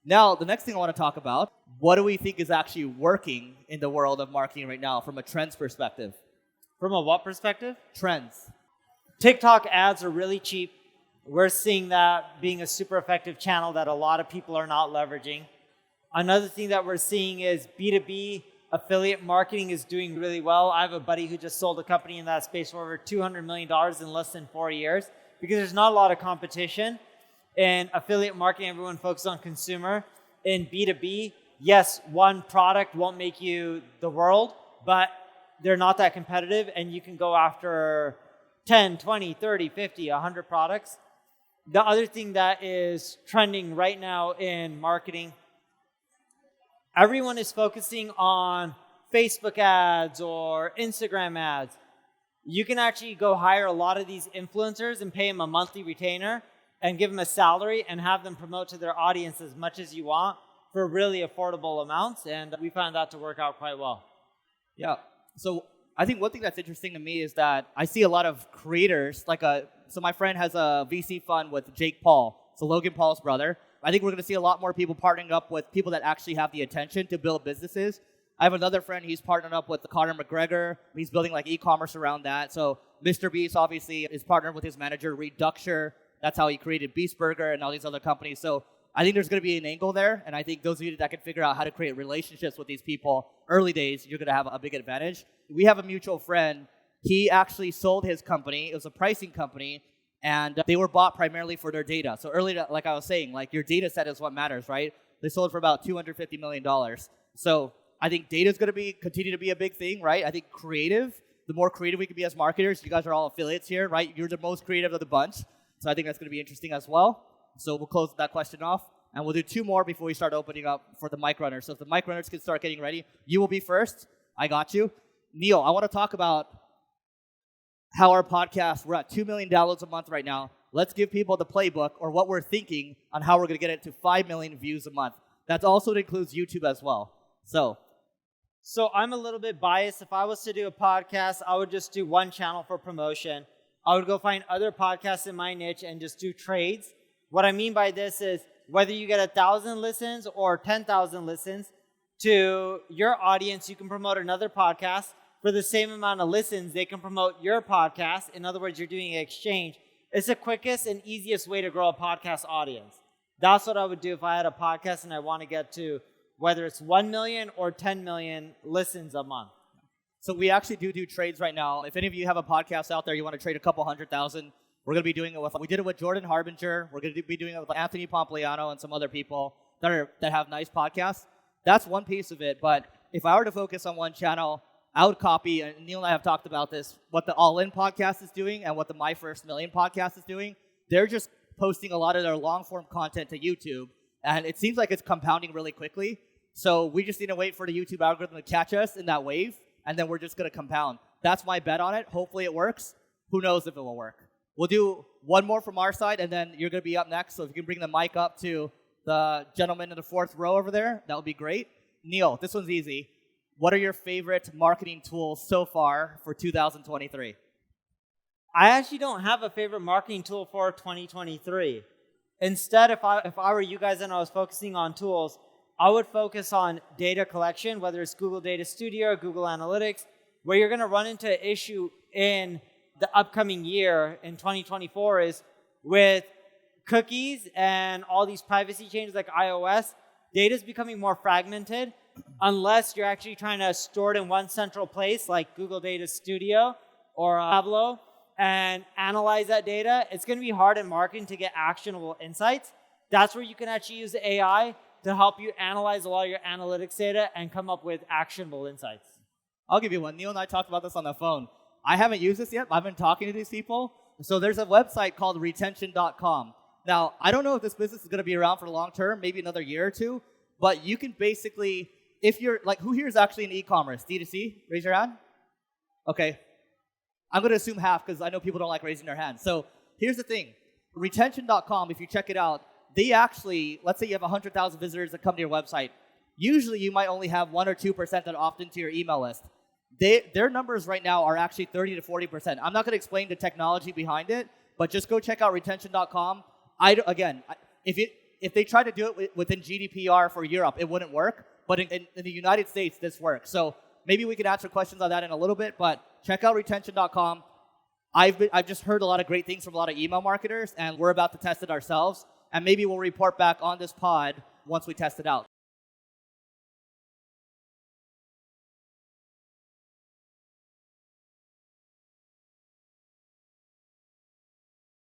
Now, the next thing I want to talk about, what do we think is actually working in the world of marketing right now from a trends perspective? From a what perspective? Trends. TikTok ads are really cheap. We're seeing that being a super effective channel that a lot of people are not leveraging. Another thing that we're seeing is B2B affiliate marketing is doing really well. I have a buddy who just sold a company in that space for over $200 million in less than 4 years because there's not a lot of competition. In affiliate marketing, everyone focuses on consumer. In B2B, yes, one product won't make you the world, but they're not that competitive, and you can go after 10, 20, 30, 50, 100 products. The other thing that is trending right now in marketing, everyone is focusing on Facebook ads or Instagram ads. You can actually go hire a lot of these influencers and pay them a monthly retainer and give them a salary and have them promote to their audience as much as you want for really affordable amounts. And we found that to work out quite well. Yeah. So I think one thing that's interesting to me is that I see a lot of creators, so my friend has a VC fund with Jake Paul, so Logan Paul's brother. I think we're going to see a lot more people partnering up with people that actually have the attention to build businesses. I have another friend, he's partnered up with Conor McGregor. He's building like e-commerce around that. So Mr. Beast obviously is partnered with his manager, Reed Ducksher. That's how he created Beast Burger and all these other companies. So I think there's going to be an angle there. And I think those of you that can figure out how to create relationships with these people early days, you're going to have a big advantage. We have a mutual friend. He actually sold his company. It was a pricing company. And they were bought primarily for their data. So earlier, like I was saying, like your data set is what matters, right? They sold for about $250 million. So I think data is going to continue to be a big thing, right? I think creative, the more creative we can be as marketers, you guys are all affiliates here, right? You're the most creative of the bunch. So I think that's going to be interesting as well. So we'll close that question off. And we'll do two more before we start opening up for the mic runners. So if the mic runners can start getting ready, you will be first. I got you. Neil, I want to talk about how our podcast, we're at $2 million a month right now. Let's give people the playbook or what we're thinking on how we're going to get it to 5 million views a month. That also includes YouTube as well. So I'm a little bit biased. If I was to do a podcast, I would just do one channel for promotion. I would go find other podcasts in my niche and just do trades. What I mean by this is whether you get 1,000 listens or 10,000 listens to your audience, you can promote another podcast. For the same amount of listens, they can promote your podcast. In other words, you're doing an exchange. It's the quickest and easiest way to grow a podcast audience. That's what I would do if I had a podcast and I want to get to whether it's 1 million or 10 million listens a month. So we actually do trades right now. If any of you have a podcast out there, you want to trade a couple 100,000, we're going to be doing it we did it with Jordan Harbinger. We're going to be doing it with Anthony Pompliano and some other people that have nice podcasts. That's one piece of it. But if I were to focus on one channel, I would copy, and Neil and I have talked about this, what the All In podcast is doing and what the My First Million podcast is doing. They're just posting a lot of their long-form content to YouTube, and it seems like it's compounding really quickly. So we just need to wait for the YouTube algorithm to catch us in that wave, and then we're just going to compound. That's my bet on it. Hopefully it works. Who knows if it will work. We'll do one more from our side, and then you're going to be up next. So if you can bring the mic up to the gentleman in the fourth row over there, that would be great. Neil, this one's easy. What are your favorite marketing tools so far for 2023? I actually don't have a favorite marketing tool for 2023. Instead, if I were you guys and I was focusing on tools, I would focus on data collection, whether it's Google Data Studio or Google Analytics, where you're going to run into an issue in the upcoming year in 2024 is with cookies and all these privacy changes like iOS, data is becoming more fragmented. Unless you're actually trying to store it in one central place like Google Data Studio or Tableau and analyze that data, it's going to be hard in marketing to get actionable insights. That's where you can actually use the AI to help you analyze a lot of your analytics data and come up with actionable insights. I'll give you one. Neil and I talked about this on the phone. I haven't used this yet. I've been talking to these people. So there's a website called 𝗔𝗕𝗢𝗪𝗓. Now, I don't know if this business is going to be around for the long term, maybe another year or two, but you can basically... If you're, who here is actually in e-commerce? D2C? Raise your hand. Okay. I'm going to assume half because I know people don't like raising their hands. So here's the thing. 𝗔𝗕𝗢𝗪𝗓, if you check it out, they actually, let's say you have 100,000 visitors that come to your website. Usually you might only have 1 or 2% that opt into your email list. Their numbers right now are actually 30 to 40%. I'm not going to explain the technology behind it, but just go check out 𝗔𝗕𝗢𝗪𝗓. if they tried to do it within GDPR for Europe, it wouldn't work. But in the United States, this works. So maybe we can answer questions on that in a little bit. But check out retention.com. I've just heard a lot of great things from a lot of email marketers, and we're about to test it ourselves. And maybe we'll report back on this pod once we test it out.